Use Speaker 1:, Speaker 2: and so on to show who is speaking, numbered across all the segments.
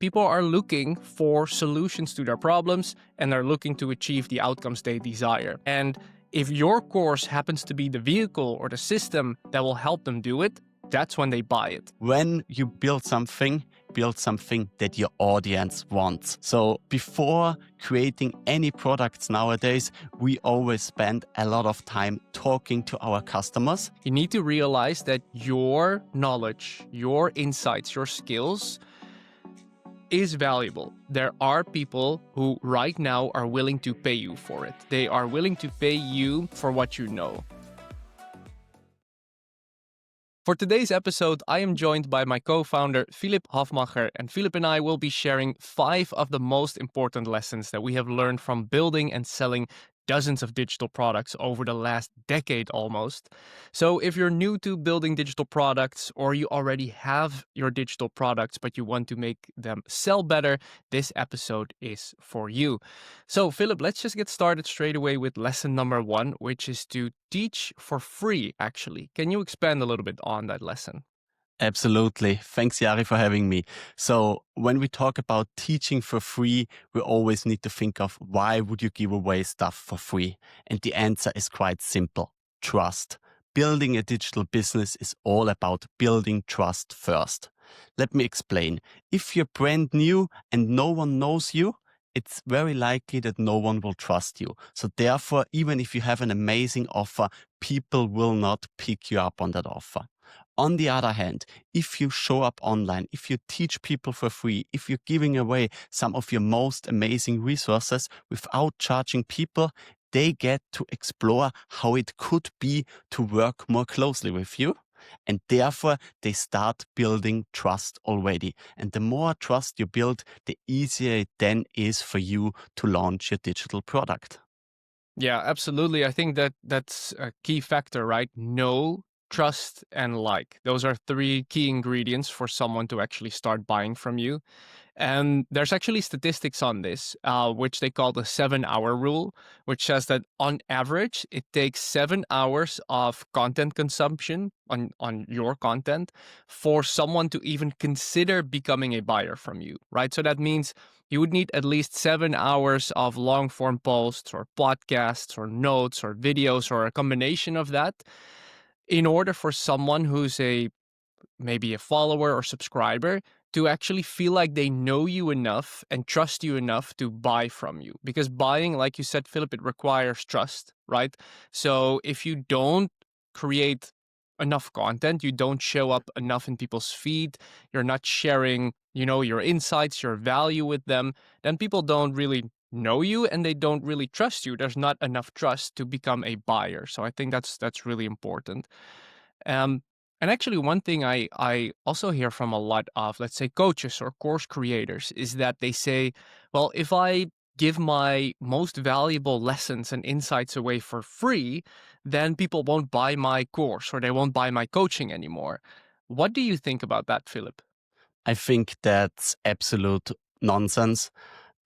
Speaker 1: people are looking for solutions to their problems and are looking to achieve the outcomes they desire. And if your course happens to be the vehicle or the system that will help them do it, that's when they buy it.
Speaker 2: When you build something that your audience wants. So before creating any products nowadays, we always spend a lot of time talking to our customers.
Speaker 1: You need to realize that your knowledge, your insights, your skills is valuable. There are people who right now are willing to pay you for it. They are willing to pay you for what you know. For today's episode, I am joined by my co-founder, Philip Hofmacher, and Philip and I will be sharing 5 of the most important lessons that we have learned from building and selling dozens of digital products over the last decade almost. So if you're new to building digital products or you already have your digital products but you want to make them sell better, this episode is for you. So Philip, let's just get started straight away with lesson number 1, which is to teach for free, actually. Can you expand a little bit on that lesson?
Speaker 2: Absolutely. Thanks, Jari, for having me. So when we talk about teaching for free, we always need to think of why would you give away stuff for free? And the answer is quite simple. Trust. Building a digital business is all about building trust first. Let me explain. If you're brand new and no one knows you, it's very likely that no one will trust you. So therefore, even if you have an amazing offer, people will not pick you up on that offer. On the other hand, if you show up online, if you teach people for free, if you're giving away some of your most amazing resources without charging people, they get to explore how it could be to work more closely with you. And therefore, they start building trust already. And the more trust you build, the easier it then is for you to launch your digital product.
Speaker 1: Yeah, absolutely. I think that's a key factor, right? Know, trust, and like. Those are 3 key ingredients for someone to actually start buying from you. And there's actually statistics on this, which they call the 7-hour rule, which says that on average, it takes 7 hours of content consumption on your content for someone to even consider becoming a buyer from you, right? So that means you would need at least 7 hours of long form posts or podcasts or notes or videos or a combination of that in order for someone who's maybe a follower or subscriber to actually feel like they know you enough and trust you enough to buy from you. Because buying, like you said, Philip, it requires trust, right? So if you don't create enough content, you don't show up enough in people's feed, you're not sharing, your insights, your value with them, then people don't really know you and they don't really trust you. There's not enough trust to become a buyer. So I think that's really important. Um, and actually, one thing I also hear from a lot of, let's say, coaches or course creators is that they say, well, if I give my most valuable lessons and insights away for free, then people won't buy my course or they won't buy my coaching anymore. What do you think about that, Philip?
Speaker 2: I think that's absolute nonsense.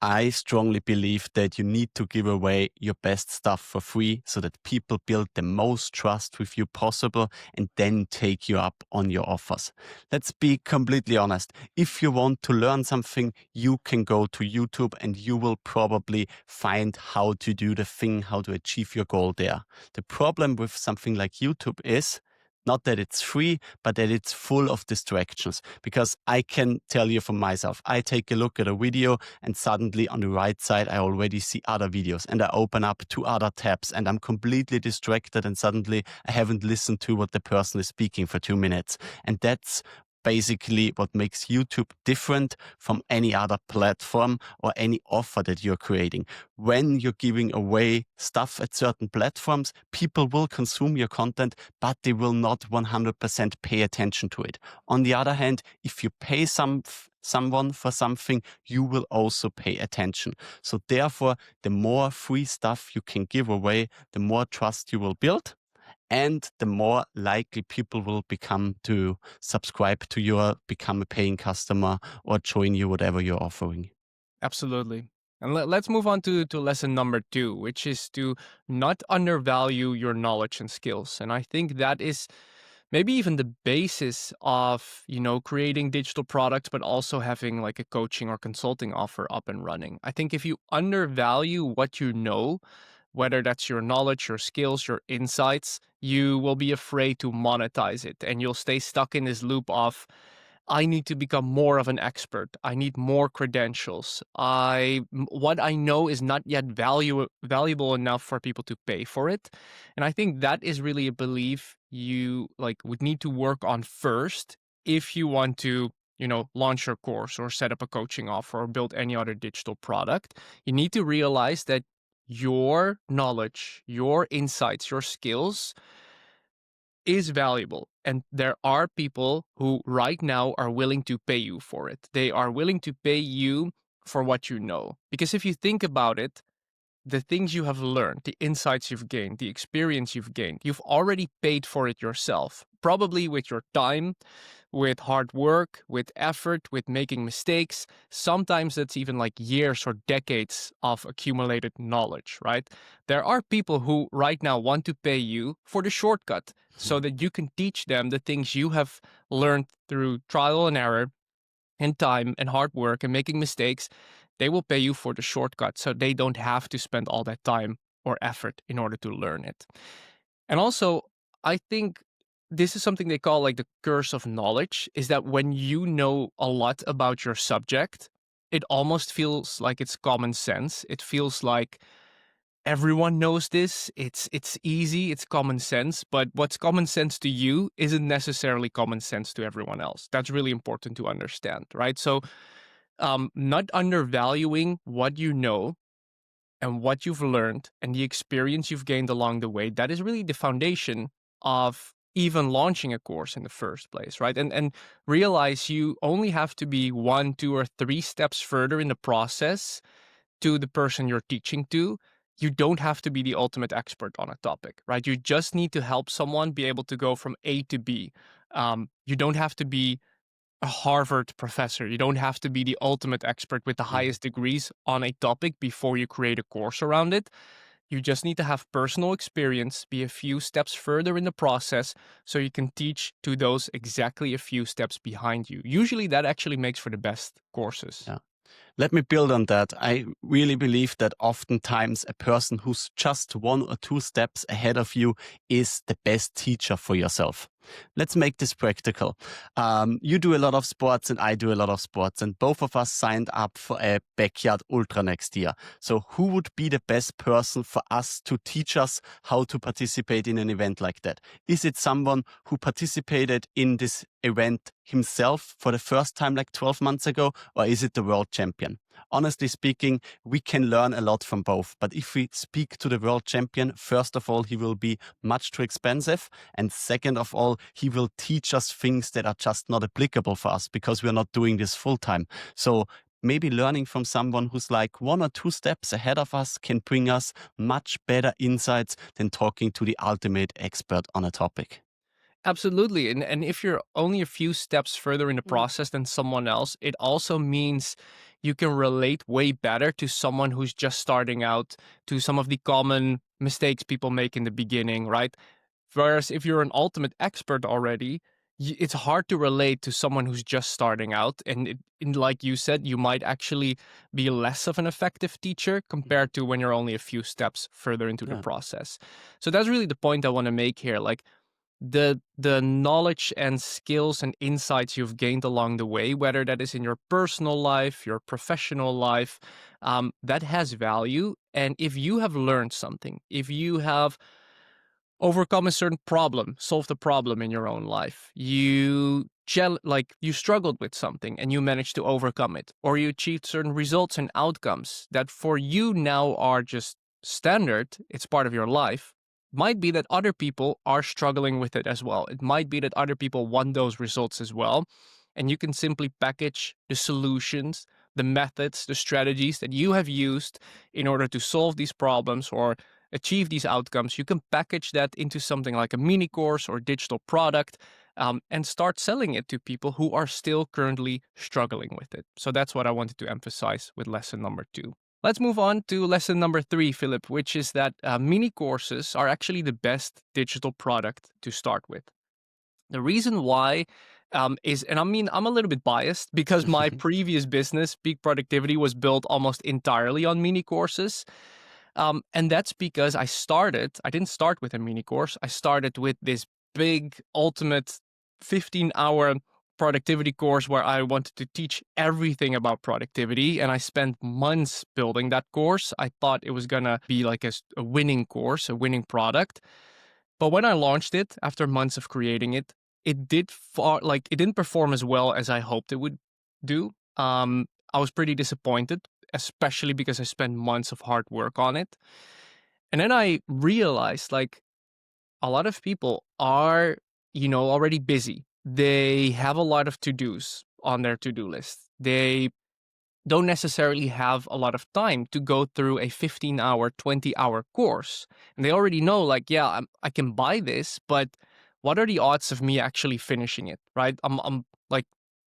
Speaker 2: I strongly believe that you need to give away your best stuff for free so that people build the most trust with you possible and then take you up on your offers. Let's be completely honest. If you want to learn something, you can go to YouTube and you will probably find how to do the thing, how to achieve your goal there. The problem with something like YouTube is not that it's free, but that it's full of distractions. Because I can tell you for myself, I take a look at a video and suddenly on the right side, I already see other videos and I open up 2 other tabs and I'm completely distracted and suddenly I haven't listened to what the person is speaking for 2 minutes. And that's basically what makes YouTube different from any other platform or any offer that you're creating. When you're giving away stuff at certain platforms, people will consume your content, but they will not 100% pay attention to it. On the other hand, if you pay someone for something, you will also pay attention. So therefore, the more free stuff you can give away, the more trust you will build. And the more likely people will become to subscribe to you, become a paying customer, or join you, whatever you're offering.
Speaker 1: Absolutely. And let's move on to lesson number 2, which is to not undervalue your knowledge and skills. And I think that is maybe even the basis of, creating digital products, but also having like a coaching or consulting offer up and running. I think if you undervalue what you know, whether that's your knowledge, your skills, your insights, you will be afraid to monetize it and you'll stay stuck in this loop of, I need to become more of an expert. I need more credentials. What I know is not yet valuable enough for people to pay for it. And I think that is really a belief you like would need to work on first if you want to, launch your course or set up a coaching offer or build any other digital product. You need to realize that your knowledge, your insights, your skills is valuable. And there are people who right now are willing to pay you for it. They are willing to pay you for what you know. Because if you think about it, the things you have learned, the insights you've gained, the experience you've gained, you've already paid for it yourself, probably with your time, with hard work, with effort, with making mistakes. Sometimes that's even like years or decades of accumulated knowledge, right? There are people who right now want to pay you for the shortcut so that you can teach them the things you have learned through trial and error and time and hard work and making mistakes. They will pay you for the shortcut so they don't have to spend all that time or effort in order to learn it. And also, I think this is something they call like the curse of knowledge, is that when you know a lot about your subject, it almost feels like it's common sense. It feels like everyone knows this. It's easy, it's common sense, but what's common sense to you isn't necessarily common sense to everyone else. That's really important to understand, right? So, not undervaluing what you know and what you've learned and the experience you've gained along the way, that is really the foundation of even launching a course in the first place, right? And realize you only have to be 1, 2, or 3 steps further in the process to the person you're teaching to. You don't have to be the ultimate expert on a topic, right? You just need to help someone be able to go from A to B. You don't have to be a Harvard professor. You don't have to be the ultimate expert with the
Speaker 2: Mm.
Speaker 1: highest degrees on a topic before you create a course around it. You just need to have personal experience, be a few steps further in the process so you can teach to those exactly a few steps behind you. Usually that actually makes for the best courses.
Speaker 2: Yeah. Let me build on that. I really believe that oftentimes a person who's just 1 or 2 steps ahead of you is the best teacher for yourself. Let's make this practical. You do a lot of sports and I do a lot of sports, and both of us signed up for a backyard ultra next year. So, who would be the best person for us to teach us how to participate in an event like that? Is it someone who participated in this event himself for the first time like 12 months ago, or is it the world champion? Honestly speaking, we can learn a lot from both. But if we speak to the world champion, first of all, he will be much too expensive. And second of all, he will teach us things that are just not applicable for us because we're not doing this full time. So maybe learning from someone who's like 1 or 2 steps ahead of us can bring us much better insights than talking to the ultimate expert on a topic.
Speaker 1: Absolutely. And if you're only a few steps further in the
Speaker 2: Mm.
Speaker 1: process than someone else, it also means you can relate way better to someone who's just starting out, to some of the common mistakes people make in the beginning, right? Whereas if you're an ultimate expert already, it's hard to relate to someone who's just starting out. And like you said, you might actually be less of an effective teacher compared to when you're only a few steps further into the
Speaker 2: Yeah.
Speaker 1: process. So that's really the point I want to make here. Like, the knowledge and skills and insights you've gained along the way, whether that is in your personal life, your professional life, that has value. And if you have learned something, if you have overcome a certain problem, solved a problem in your own life, like you struggled with something and you managed to overcome it, or you achieved certain results and outcomes that for you now are just standard, it's part of your life. Might be that other people are struggling with it as well. It might be that other people want those results as well. And you can simply package the solutions, the methods, the strategies that you have used in order to solve these problems or achieve these outcomes. You can package that into something like a mini course or digital product, and start selling it to people who are still currently struggling with it. So that's what I wanted to emphasize with lesson number 2. Let's move on to lesson number 3, Philip, which is that mini courses are actually the best digital product to start with. The reason why is, and I mean, I'm a little bit biased because my previous business, Peak Productivity, was built almost entirely on mini courses. And that's because I didn't start with a mini course. I started with this big, ultimate 15-hour productivity course where I wanted to teach everything about productivity. And I spent months building that course. I thought it was going to be like a winning course, a winning product. But when I launched it after months of creating it, it didn't perform as well as I hoped it would do. I was pretty disappointed, especially because I spent months of hard work on it. And then I realized like a lot of people are, already busy. They have a lot of to-dos on their to-do list. They don't necessarily have a lot of time to go through a 15-hour, 20-hour course. And they already know, like, yeah, I can buy this, but what are the odds of me actually finishing it, right? I'm like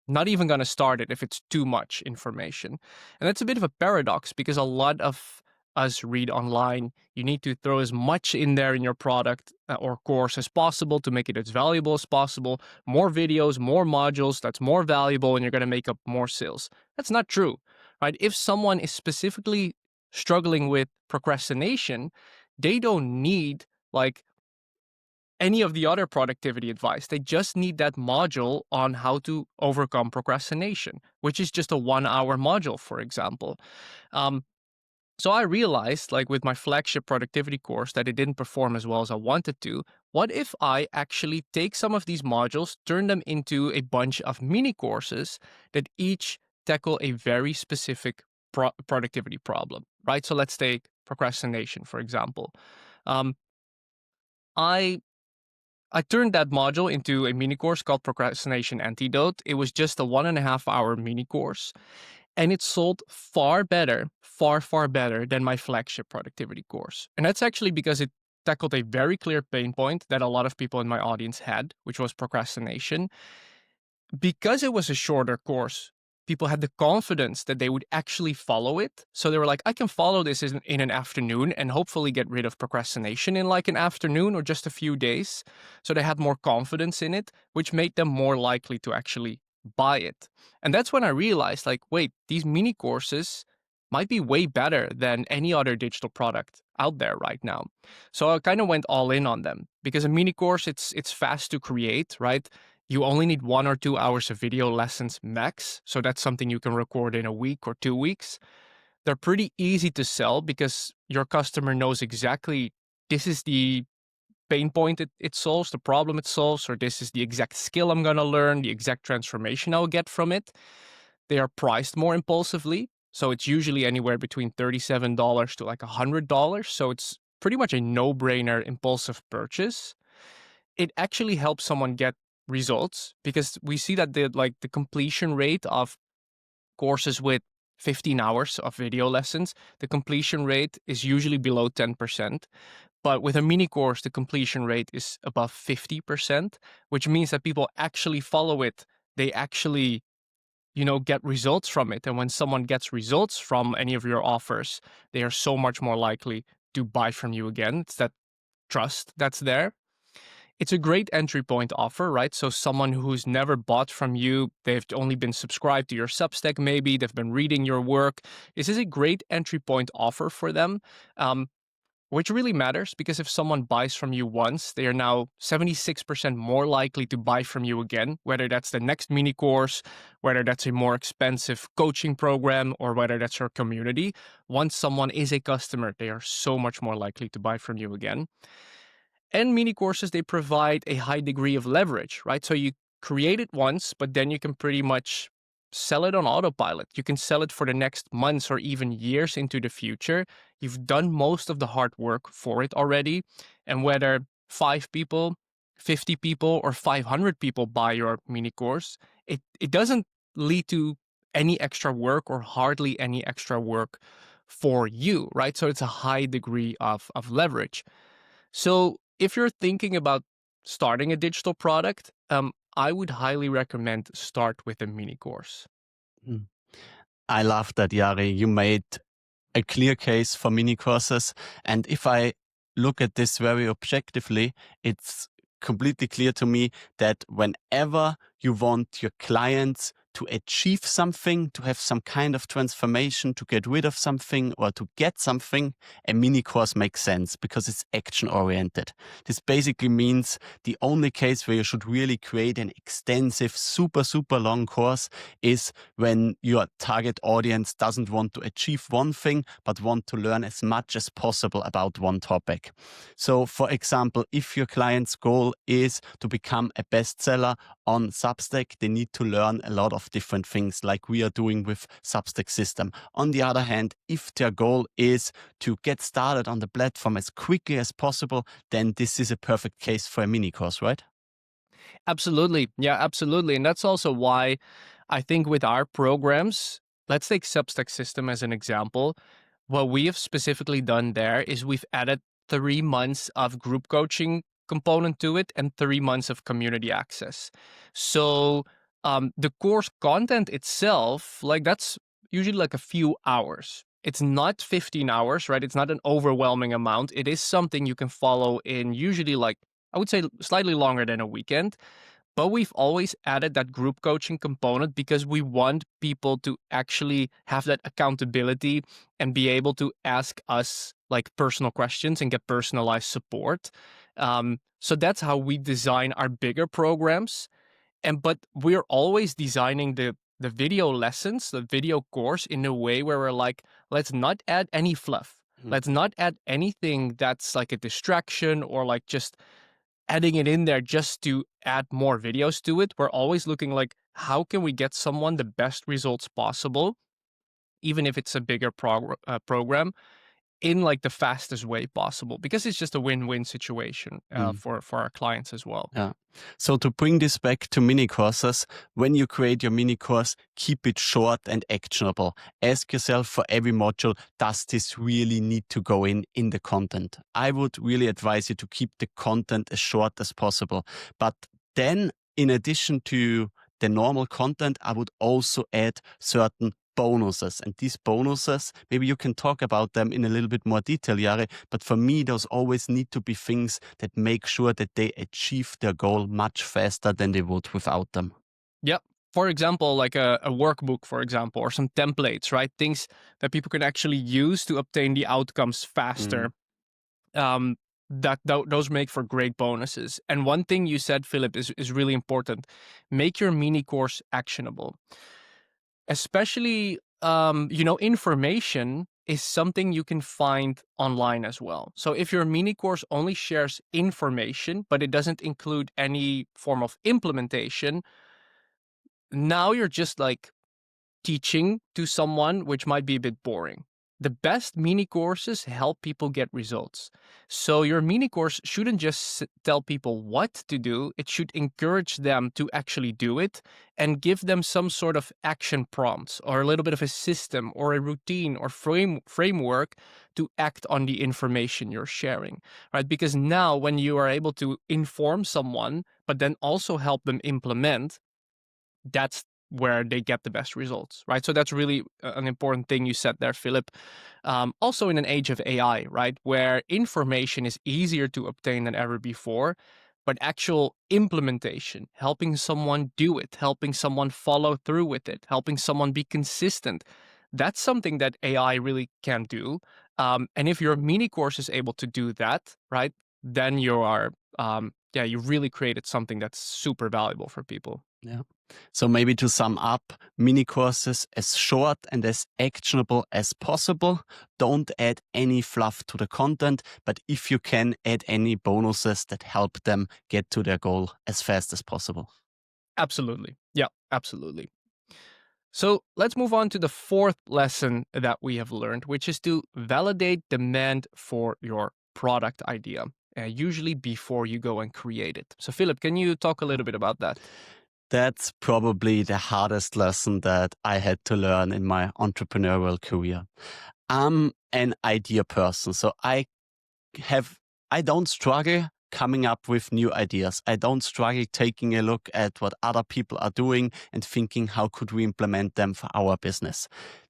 Speaker 1: not even going to start it if it's too much information. And that's a bit of a paradox because a lot of us read online. You need to throw as much in there in your product or course as possible to make it as valuable as possible. More videos, more modules, that's more valuable, and you're going to make up more sales. That's not true, right? If someone is specifically struggling with procrastination, they don't need like any of the other productivity advice. They just need that module on how to overcome procrastination, which is just a 1 hour module, for example. Um, so I realized, like with my flagship productivity course, that it didn't perform as well as I wanted to. What if I actually take some of these modules, turn them into a bunch of mini courses that each tackle a very specific productivity problem, right? So let's take procrastination, for example. Um, I I turned that module into a mini course called Procrastination Antidote. It was just a 1.5 hour mini course, and it sold far better, far, far better than my flagship productivity course. And that's actually because it tackled a very clear pain point that a lot of people in my audience had, which was procrastination. Because it was a shorter course, people had the confidence that they would actually follow it. So they were like, I can follow this in an afternoon and hopefully get rid of procrastination in like an afternoon or just a few days. So they had more confidence in it, which made them more likely to actually buy it. And that's when I realized, like, wait, these mini courses might be way better than any other digital product out there right now. So I kind of went all in on them because a mini course, it's fast to create, right? You only need 1 or 2 hours of video lessons max. So that's something you can record in a week or 2 weeks. They're pretty easy to sell because your customer knows exactly this is the pain point it solves, the problem it solves, or this is the exact skill I'm going to learn, the exact transformation I'll get from it. They are priced more impulsively. So it's usually anywhere between $37 to like $100. So it's pretty much a no-brainer impulsive purchase. It actually helps someone get results because we see that the completion rate of courses with 15 hours of video lessons, the completion rate is usually below 10%. But with a mini course, the completion rate is above 50%, which means that people actually follow it. They actually, get results from it. And when someone gets results from any of your offers, they are so much more likely to buy from you again. It's that trust that's there. It's a great entry point offer, right? So someone who's never bought from you, they've only been subscribed to your Substack maybe, they've been reading your work. This is a great entry point offer for them, which really matters because if someone buys from you once, they are now 76% more likely to buy from you again, whether that's the next mini course, whether that's a more expensive coaching program, or whether that's your community. Once someone is a customer, they are so much more likely to buy from you again. And mini courses, they provide a high degree of leverage, right? So you create it once, but then you can pretty much sell it on autopilot. You can sell it for the next months or even years into the future. You've done most of the hard work for it already. And whether 5 people, 50 people, or 500 people buy your mini course, it doesn't lead to any extra work or hardly any extra work for you, right? So it's a high degree of leverage. So if you're thinking about starting a digital product, I would highly recommend start with a mini course.
Speaker 2: Mm. I love that, Yari. You made a clear case for mini courses. And if I look at this very objectively, it's completely clear to me that whenever you want your clients to achieve something, to have some kind of transformation, to get rid of something or to get something, a mini course makes sense because it's action oriented. This basically means the only case where you should really create an extensive, super, super long course is when your target audience doesn't want to achieve one thing, but want to learn as much as possible about one topic. So, for example, if your client's goal is to become a bestseller on Substack, they need to learn a lot of different things like we are doing with Substack system. On the other hand, if their goal is to get started on the platform as quickly as possible, then this is a perfect case for a mini course, right?
Speaker 1: Absolutely. Yeah, absolutely. And that's also why I think with our programs, let's take Substack System as an example. What we have specifically done there is we've added 3 months of group coaching component to it and 3 months of community access. So the course content itself, like that's usually like a few hours. It's not 15 hours, right? It's not an overwhelming amount. It is something you can follow in usually like, I would say slightly longer than a weekend. But we've always added that group coaching component because we want people to actually have that accountability and be able to ask us like personal questions and get personalized support. So that's how we design our bigger programs. But we're always designing the video lessons, the video course in a way where we're like, let's not add any fluff.
Speaker 2: Mhm.
Speaker 1: Let's not add anything that's like a distraction or like just adding it in there just to add more videos to it. We're always looking like, how can we get someone the best results possible, even if it's a bigger program, in like the fastest way possible, because it's just a win-win situation
Speaker 2: Mm.
Speaker 1: for our clients as well.
Speaker 2: Yeah. So to bring this back to mini courses, when you create your mini course, keep it short and actionable. Ask yourself for every module, does this really need to go in the content? I would really advise you to keep the content as short as possible. But then in addition to the normal content, I would also add certain bonuses. And these bonuses, maybe you can talk about them in a little bit more detail, Jari. But for me, those always need to be things that make sure that they achieve their goal much faster than they would without them.
Speaker 1: Yep. For example, like a workbook, for example, or some templates, right? Things that people can actually use to obtain the outcomes
Speaker 2: Mm.
Speaker 1: faster. Those make for great bonuses. And one thing you said, Philip, is really important. Make your mini course actionable. Especially, information is something you can find online as well. So if your mini course only shares information, but it doesn't include any form of implementation, now you're just like teaching to someone, which might be a bit boring. The best mini courses help people get results. So your mini course shouldn't just tell people what to do, it should encourage them to actually do it and give them some sort of action prompts or a little bit of a system or a routine or framework to act on the information you're sharing, right? Because now when you are able to inform someone, but then also help them implement, that's where they get the best results, right? So that's really an important thing you said there, Philip. Also, in an age of AI, right, where information is easier to obtain than ever before, but actual implementation, helping someone do it, helping someone follow through with it, helping someone be consistent, that's something that AI really can do. And if your mini course is able to do that, right, then you are, you really created something that's super valuable for people.
Speaker 2: Yeah. So maybe to sum up, mini courses as short and as actionable as possible. Don't add any fluff to the content, but if you can, add any bonuses that help them get to their goal as fast as possible.
Speaker 1: Absolutely. Yeah, absolutely. So let's move on to the fourth lesson that we have learned, which is to validate demand for your product idea, usually before you go and create it. So, Philip, can you talk a little bit about that?
Speaker 2: That's probably the hardest lesson that I had to learn in my entrepreneurial career. I'm an idea person, so have I don't struggle coming up with new ideas. I don't struggle taking a look at what other people are doing and thinking how could we implement them for our business.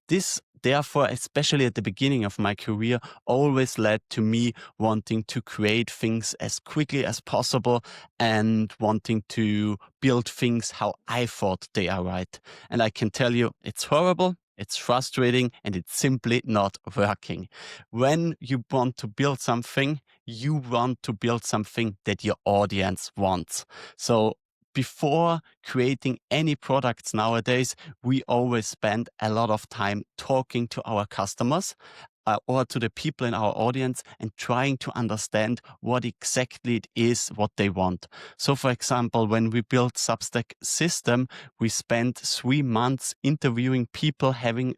Speaker 2: This therefore, especially at the beginning of my career, always led to me wanting to create things as quickly as possible and wanting to build things how I thought they are right. And I can tell you, it's horrible. It's frustrating and it's simply not working. When you want to build something, you want to build something that your audience wants. So before creating any products nowadays, we always spend a lot of time talking to our customers or to the people in our audience and trying to understand what exactly it is what they want. So, for example, when we built Substack system, we spent 3 months interviewing people, having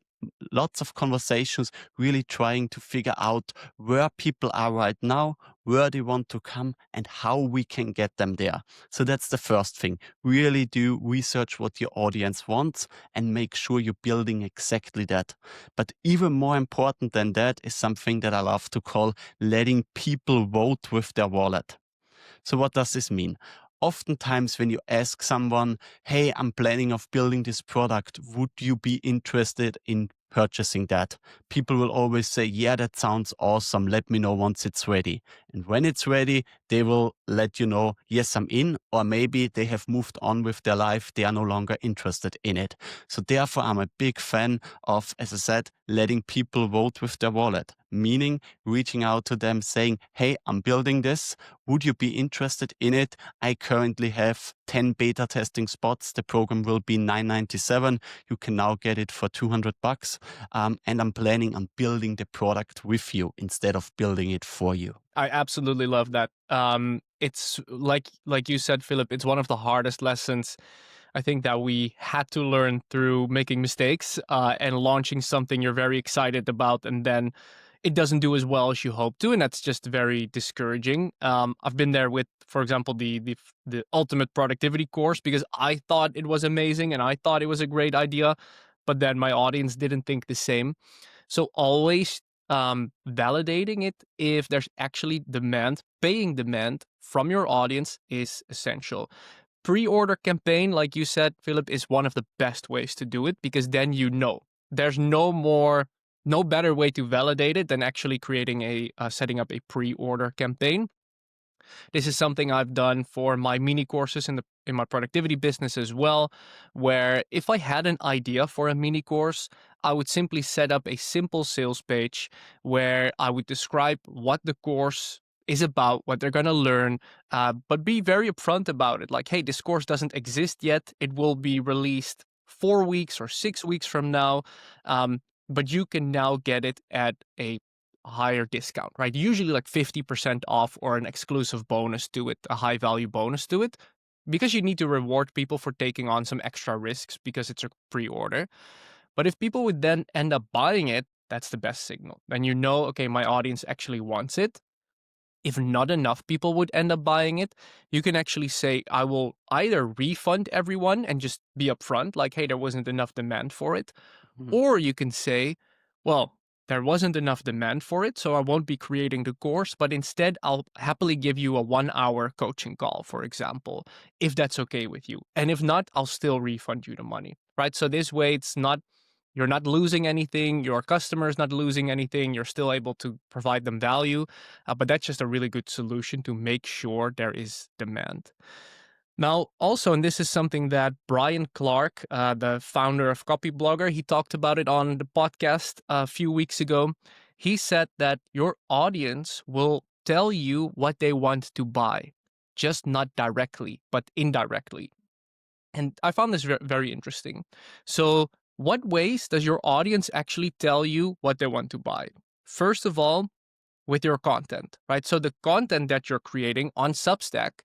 Speaker 2: lots of conversations, really trying to figure out where people are right now, where they want to come, and how we can get them there. So that's the first thing. Really do research what your audience wants and make sure you're building exactly that. But even more important than that is something that I love to call letting people vote with their wallet. So what does this mean? Oftentimes when you ask someone, hey, I'm planning of building this product, would you be interested in purchasing that? People will always say, yeah, that sounds awesome. Let me know once it's ready. And when it's ready, they will let you know, yes, I'm in, or maybe they have moved on with their life. They are no longer interested in it. So therefore, I'm a big fan of, as I said, letting people vote with their wallet, meaning reaching out to them saying, hey, I'm building this. Would you be interested in it? I currently have 10 beta testing spots. The program will be $9.97. You can now get it for $200. And I'm planning on building the product with you instead of building it for you.
Speaker 1: I absolutely love that. It's like you said, Philip, it's one of the hardest lessons I think that we had to learn through making mistakes and launching something you're very excited about, and then it doesn't do as well as you hope to, and that's just very discouraging. I've been there with, for example, the ultimate productivity course, because I thought it was amazing and I thought it was a great idea, but then my audience didn't think the same. So always validating it if there's actually demand, paying demand from your audience is essential. Pre-order campaign, like you said, Philip, is one of the best ways to do it, because then you know there's no better way to validate it than actually creating setting up a pre-order campaign. This is something I've done for my mini courses in my productivity business as well, where if I had an idea for a mini course, I would simply set up a simple sales page where I would describe what the course is about, what they're going to learn, but be very upfront about it. Like, hey, this course doesn't exist yet. It will be released 4 weeks or 6 weeks from now. But you can now get it at a higher discount, right? Usually like 50% off or an exclusive bonus to it, a high value bonus to it, because you need to reward people for taking on some extra risks because it's a pre-order. But if people would then end up buying it, that's the best signal. Then you know, okay, my audience actually wants it. If not enough people would end up buying it, you can actually say, I will either refund everyone and just be upfront, like, hey, there wasn't enough demand for it,
Speaker 2: Mhm.
Speaker 1: or you can say, well, there wasn't enough demand for it, so I won't be creating the course, but instead I'll happily give you a 1 hour coaching call, for example, if that's okay with you. And if not, I'll still refund you the money, right? So this way you're not losing anything, your customer is not losing anything, you're still able to provide them value. But that's just a really good solution to make sure there is demand. Now, also, and this is something that Brian Clark, the founder of Copyblogger, he talked about it on the podcast a few weeks ago. He said that your audience will tell you what they want to buy, just not directly, but indirectly. And I found this very interesting. So, what ways does your audience actually tell you what they want to buy? First of all, with your content, right? So, the content that you're creating on Substack,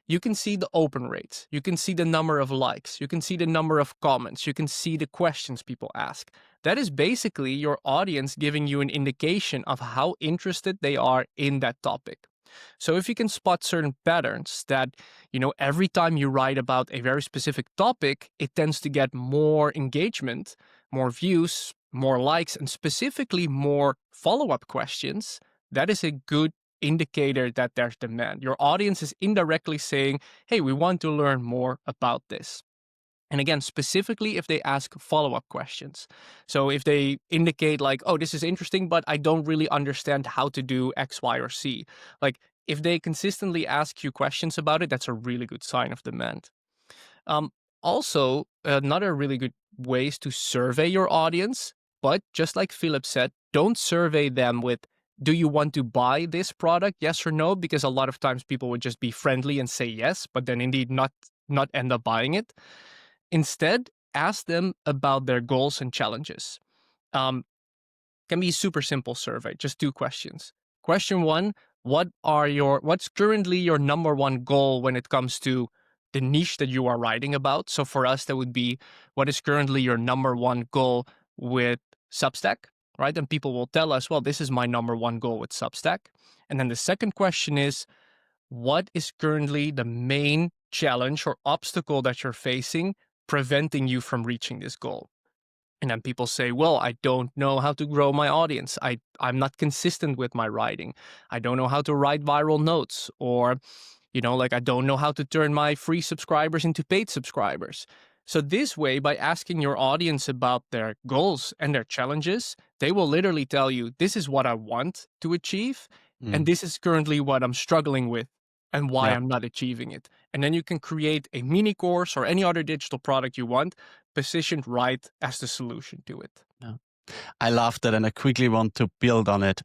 Speaker 1: you can see the open rates, you can see the number of likes, you can see the number of comments, you can see the questions people ask. That is basically your audience giving you an indication of how interested they are in that topic. So if you can spot certain patterns that, every time you write about a very specific topic, it tends to get more engagement, more views, more likes, and specifically more follow-up questions, that is a good indicator that there's demand. Your audience is indirectly saying, hey, we want to learn more about this. And again, specifically if they ask follow-up questions. So if they indicate like, oh, this is interesting, but I don't really understand how to do X, Y, or C. Like if they consistently ask you questions about it, that's a really good sign of demand. Um, Also, another really good way is to survey your audience. But just like Philip said, don't survey them with, do you want to buy this product? Yes or no? Because a lot of times people would just be friendly and say yes, but then indeed not end up buying it. Instead, ask them about their goals and challenges. Um, can be a super simple survey, just two questions. Question one, what's currently your number one goal when it comes to the niche that you are writing about? So for us, that would be, what is currently your number one goal with Substack, right? And people will tell us, well, this is my number one goal with Substack. And then the second question is, what is currently the main challenge or obstacle that you're facing preventing you from reaching this goal? And then people say, well, I don't know how to grow my audience. I'm not consistent with my writing. I don't know how to write viral notes. Or, like I don't know how to turn my free subscribers into paid subscribers. So this way, by asking your audience about their goals and their challenges, they will literally tell you, this is what I want to achieve. And
Speaker 2: Mm.
Speaker 1: this is currently what I'm struggling with and why
Speaker 2: Yeah.
Speaker 1: I'm not achieving it. And then you can create a mini course or any other digital product you want, positioned right as the solution to it.
Speaker 2: Yeah. I love that, and I quickly want to build on it.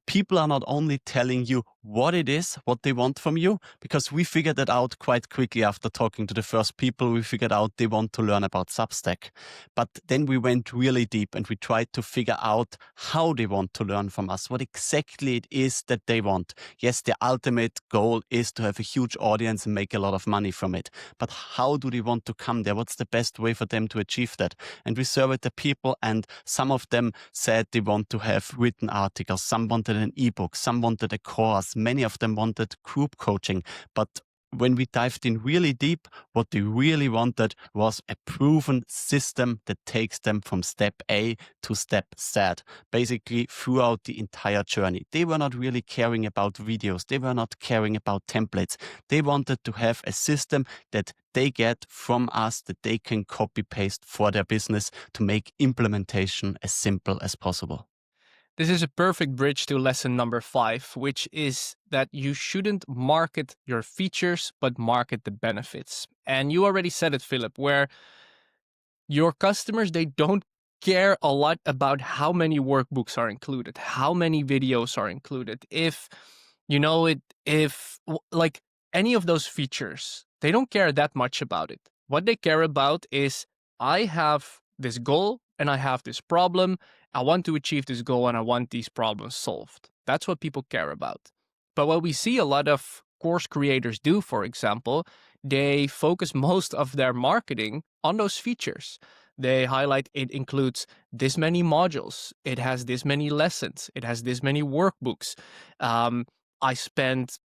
Speaker 2: People are not only telling you what it is, what they want from you, because we figured that out quite quickly after talking to the first people. We figured out they want to learn about Substack. But then we went really deep and we tried to figure out how they want to learn from us, what exactly it is that they want. Yes, the ultimate goal is to have a huge audience and make a lot of money from it. But how do they want to come there? What's the best way for them to achieve that? And we surveyed the people, and some of them said they want to have written articles. Some wanted an ebook. Some wanted a course. Many of them wanted group coaching. But when we dived in really deep, what they really wanted was a proven system that takes them from step A to step Z, basically throughout the entire journey. They were not really caring about videos. They were not caring about templates. They wanted to have a system that they get from us that they can copy paste for their business to make implementation as simple as possible.
Speaker 1: This is a perfect bridge to lesson number 5, which is that you shouldn't market your features, but market the benefits. And you already said it, Philip, where your customers, they don't care a lot about how many workbooks are included, how many videos are included. If you know it, if like any of those features, they don't care that much about it. What they care about is, I have this goal and I have this problem. I want to achieve this goal and I want these problems solved. That's what people care about. But what we see a lot of course creators do, for example, they focus most of their marketing on those features. They highlight it includes this many modules, it has this many lessons, it has this many workbooks. Um, I spent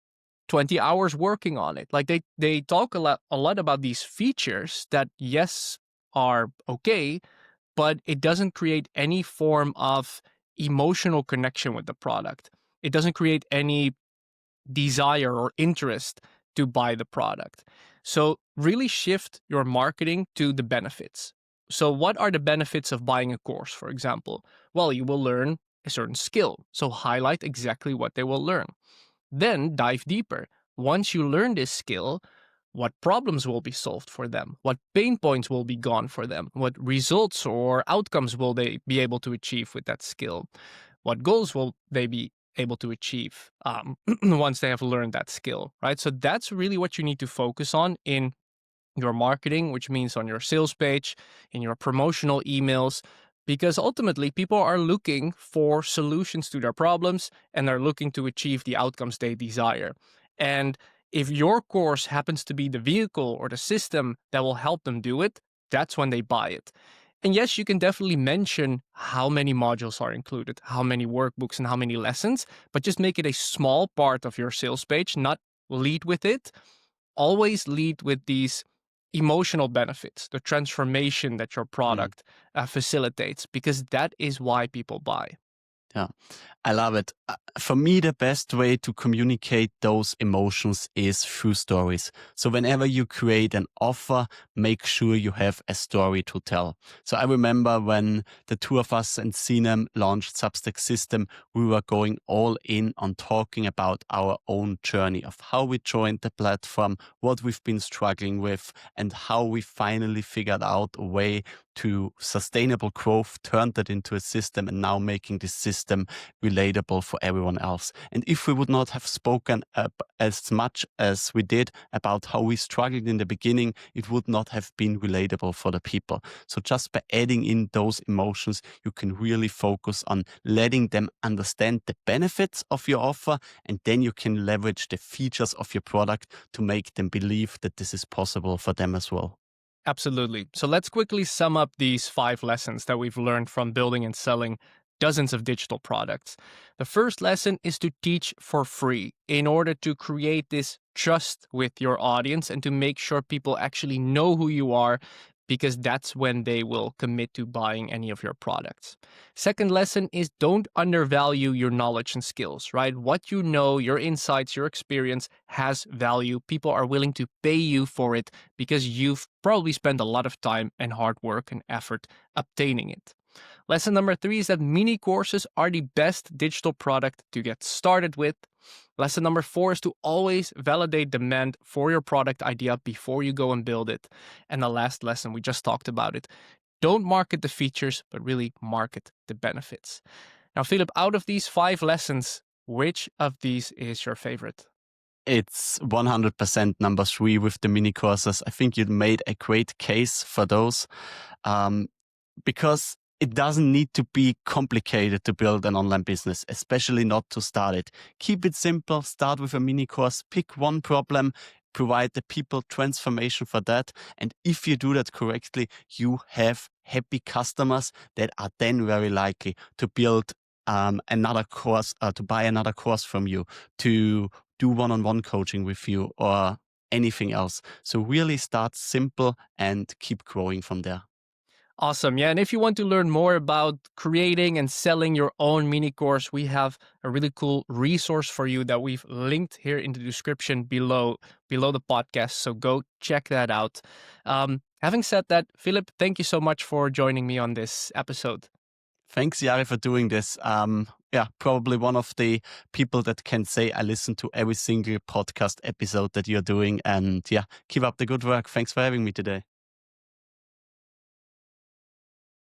Speaker 1: 20 hours working on it. Like they talk a lot about these features that, yes, are okay, but it doesn't create any form of emotional connection with the product. It doesn't create any desire or interest to buy the product. So really shift your marketing to the benefits. So what are the benefits of buying a course, for example? Well, you will learn a certain skill. So highlight exactly what they will learn. Then dive deeper. Once you learn this skill, what problems will be solved for them? What pain points will be gone for them? What results or outcomes will they be able to achieve with that skill? What goals will they be able to achieve once they have learned that skill, right? So that's really what you need to focus on in your marketing, which means on your sales page, in your promotional emails, because ultimately people are looking for solutions to their problems and they're looking to achieve the outcomes they desire. And if your course happens to be the vehicle or the system that will help them do it, that's when they buy it. And yes, you can definitely mention how many modules are included, how many workbooks, and how many lessons, but just make it a small part of your sales page, not lead with it. Always lead with these emotional benefits, the transformation that your product facilitates, because that is why people buy.
Speaker 2: Yeah, I love it. For me, the best way to communicate those emotions is through stories. So whenever you create an offer, make sure you have a story to tell. So I remember when the two of us and Sinem launched Substack System, we were going all in on talking about our own journey of how we joined the platform, what we've been struggling with, and how we finally figured out a way to sustainable growth, turned that into a system, and now making this system relatable for everyone else. And if we would not have spoken as much as we did about how we struggled in the beginning, it would not have been relatable for the people. So just by adding in those emotions, you can really focus on letting them understand the benefits of your offer, and then you can leverage the features of your product to make them believe that this is possible for them as well.
Speaker 1: Absolutely. So let's quickly sum up these 5 lessons that we've learned from building and selling dozens of digital products. The first lesson is to teach for free in order to create this trust with your audience and to make sure people actually know who you are, because that's when they will commit to buying any of your products. Second lesson is don't undervalue your knowledge and skills, right? What you know, your insights, your experience has value. People are willing to pay you for it because you've probably spent a lot of time and hard work and effort obtaining it. Lesson number 3 is that mini courses are the best digital product to get started with. Lesson number 4 is to always validate demand for your product idea before you go and build it. And the last lesson, we just talked about it. Don't market the features, but really market the benefits. Now, Philip, out of these 5 lessons, which of these is your favorite?
Speaker 2: It's 100% number 3 with the mini courses. I think you made a great case for those. Um, because it doesn't need to be complicated to build an online business, especially not to start it. Keep it simple, start with a mini course, pick one problem, provide the people transformation for that. And if you do that correctly, you have happy customers that are then very likely to build another course, to buy another course from you, to do one-on-one coaching with you or anything else. So really start simple and keep growing from there.
Speaker 1: Awesome. Yeah. And if you want to learn more about creating and selling your own mini course, we have a really cool resource for you that we've linked here in the description below the podcast. So go check that out. Having said that, Philip, thank you so much for joining me on this episode.
Speaker 2: Thanks, Yari, for doing this. Yeah, probably one of the people that can say I listen to every single podcast episode that you're doing. And yeah, keep up the good work. Thanks for having me today.